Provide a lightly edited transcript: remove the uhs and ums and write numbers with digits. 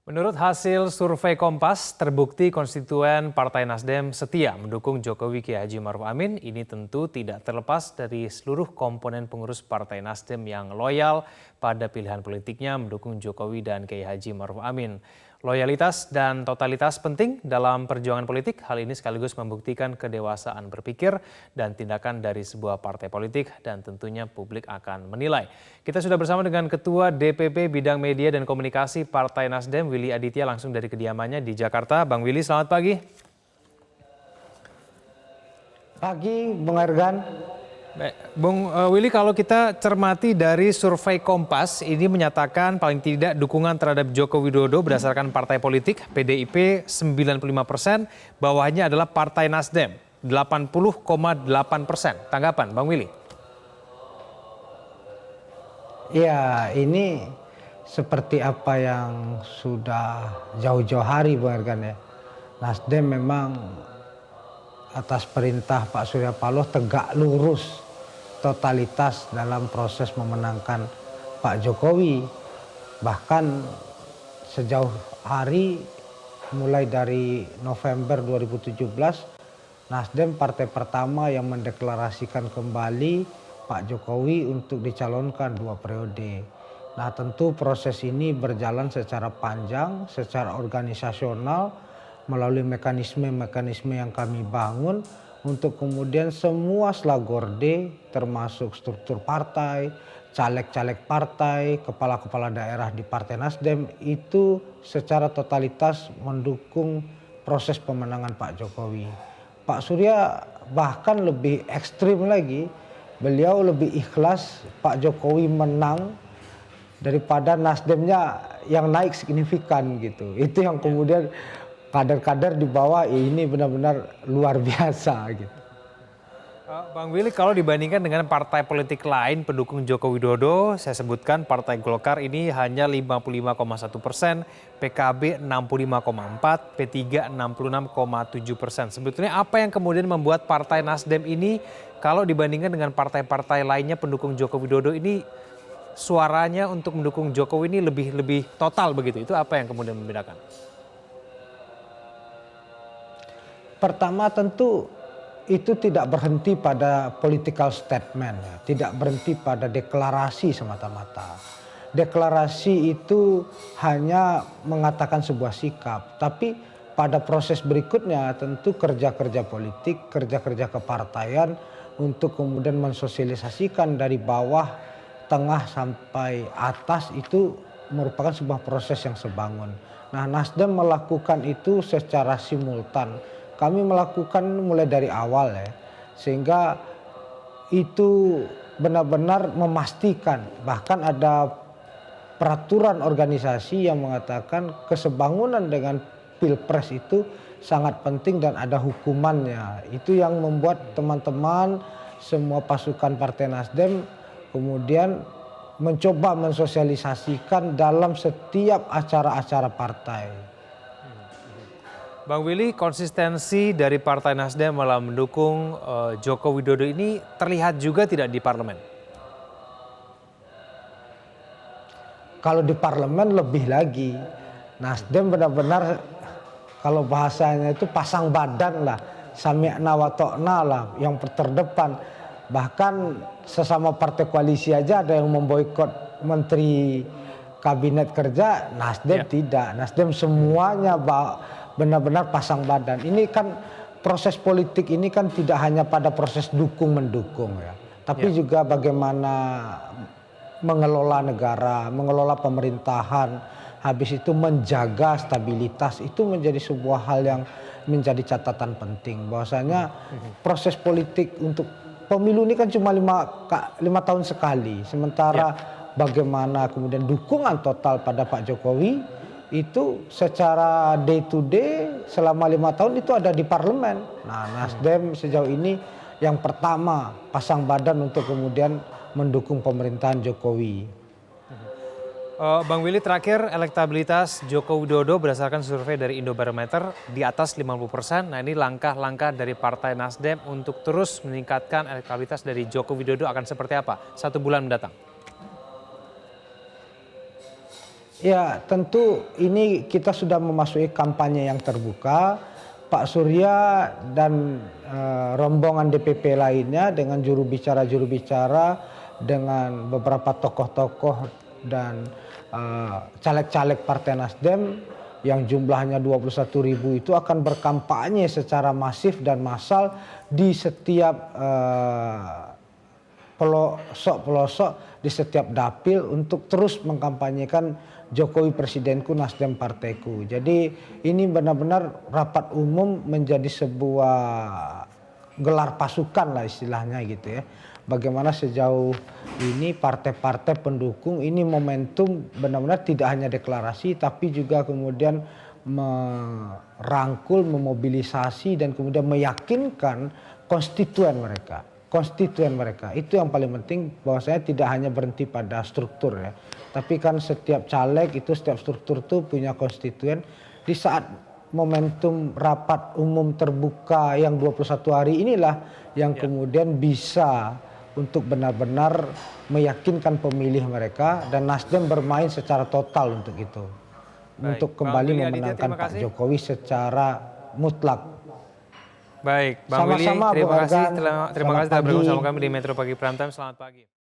Menurut hasil survei Kompas, terbukti konstituen Partai Nasdem setia mendukung Jokowi Kiai Haji Maruf Amin. Ini tentu tidak terlepas dari seluruh komponen pengurus Partai Nasdem yang loyal pada pilihan politiknya mendukung Jokowi dan Kiai Haji Maruf Amin. Loyalitas dan totalitas penting dalam perjuangan politik. Hal ini sekaligus membuktikan kedewasaan berpikir dan tindakan dari sebuah partai politik dan tentunya publik akan menilai. Kita sudah bersama dengan Ketua DPP Bidang Media dan Komunikasi Partai Nasdem, Willy Aditya, langsung dari kediamannya di Jakarta. Bang Willy, selamat pagi. Pagi, Bung Ergan. Baik, Bung Willy, kalau kita cermati dari survei Kompas, ini menyatakan paling tidak dukungan terhadap Joko Widodo berdasarkan partai politik, PDIP 95%, bawahnya adalah Partai Nasdem 80,8%. Tanggapan, Bang Willy? Ya, ini seperti apa yang sudah jauh-jauh hari, Bung Ergan ya. Nasdem memang atas perintah Pak Surya Paloh tegak lurus totalitas dalam proses memenangkan Pak Jokowi. Bahkan sejauh hari mulai dari November 2017, Nasdem partai pertama yang mendeklarasikan kembali Pak Jokowi untuk dicalonkan 2 periode. Nah, tentu proses ini berjalan secara panjang, secara organisasional, melalui mekanisme-mekanisme yang kami bangun untuk kemudian semua slagorde termasuk struktur partai, caleg-caleg partai, kepala-kepala daerah di Partai Nasdem itu secara totalitas mendukung proses pemenangan Pak Jokowi. Pak Surya bahkan lebih ekstrim lagi, beliau lebih ikhlas Pak Jokowi menang daripada Nasdemnya yang naik signifikan gitu. Itu yang kemudian kader-kader di bawah ini benar-benar luar biasa gitu. Bang Willy, kalau dibandingkan dengan partai politik lain pendukung Joko Widodo, saya sebutkan Partai Golkar ini hanya 55,1%, PKB 65,4%, P3 66,7%. Sebetulnya apa yang kemudian membuat Partai Nasdem ini kalau dibandingkan dengan partai-partai lainnya pendukung Joko Widodo ini suaranya untuk mendukung Jokowi ini lebih total begitu? Itu apa yang kemudian membedakan? Pertama tentu itu tidak berhenti pada political statement, ya. Tidak berhenti pada deklarasi semata-mata. Deklarasi itu hanya mengatakan sebuah sikap, tapi pada proses berikutnya tentu kerja-kerja politik, kerja-kerja kepartaian untuk kemudian mensosialisasikan dari bawah, tengah sampai atas itu merupakan sebuah proses yang sebangun. Nah, Nasdem melakukan itu secara simultan. Kami melakukan mulai dari awal ya, sehingga itu benar-benar memastikan, bahkan ada peraturan organisasi yang mengatakan kesebangunan dengan Pilpres itu sangat penting dan ada hukumannya. Itu yang membuat teman-teman semua pasukan Partai Nasdem kemudian mencoba mensosialisasikan dalam setiap acara-acara partai. Bang Willy, konsistensi dari Partai Nasdem dalam mendukung Joko Widodo ini terlihat juga tidak di parlemen? Kalau di parlemen lebih lagi, Nasdem benar-benar kalau bahasanya itu pasang badan lah, sami'na wa ta'na lah, yang terdepan. Bahkan sesama partai koalisi aja ada yang memboikot menteri kabinet kerja, Nasdem tidak. Nasdem semuanya benar-benar pasang badan. Ini kan proses politik ini kan tidak hanya pada proses dukung-mendukung ya, tapi juga bagaimana mengelola negara, mengelola pemerintahan, habis itu menjaga stabilitas, itu menjadi sebuah hal yang menjadi catatan penting. Bahwasanya proses politik untuk pemilu ini kan cuma 5 tahun sekali, sementara bagaimana kemudian dukungan total pada Pak Jokowi itu secara day to day selama 5 tahun itu ada di parlemen. Nah, Nasdem sejauh ini yang pertama pasang badan untuk kemudian mendukung pemerintahan Jokowi. Bang Willy, terakhir elektabilitas Joko Widodo berdasarkan survei dari Indobarometer di atas 50%. Nah, ini langkah-langkah dari Partai Nasdem untuk terus meningkatkan elektabilitas dari Joko Widodo akan seperti apa 1 bulan mendatang? Ya, tentu ini kita sudah memasuki kampanye yang terbuka. Pak Surya dan rombongan DPP lainnya dengan juru bicara-juru dengan beberapa tokoh-tokoh dan caleg-caleg Partai Nasdem yang jumlahnya 21.000 itu akan berkampanye secara masif dan massal di setiap pelosok-pelosok, di setiap dapil untuk terus mengkampanyekan Jokowi presidenku, Nasdem partaiku. Jadi ini benar-benar rapat umum menjadi sebuah gelar pasukan lah istilahnya gitu ya. Bagaimana sejauh ini partai-partai pendukung ini momentum benar-benar tidak hanya deklarasi tapi juga kemudian merangkul, memobilisasi dan kemudian meyakinkan konstituen mereka. Itu yang paling penting, bahwasanya tidak hanya berhenti pada struktur ya. Tapi kan setiap caleg itu, setiap struktur itu punya konstituen. Di saat momentum rapat umum terbuka yang 21 hari inilah yang kemudian bisa untuk benar-benar meyakinkan pemilih mereka dan Nasdem bermain secara total untuk itu. Baik, Untuk kembali memenangkan Pak Jokowi secara mutlak. Baik, Bang Willy, Sama-sama, terima Bung kasih Argan. terima kasih telah Selamat bergabung pagi. sama kami di Metro Pagi Prime Time. Selamat pagi.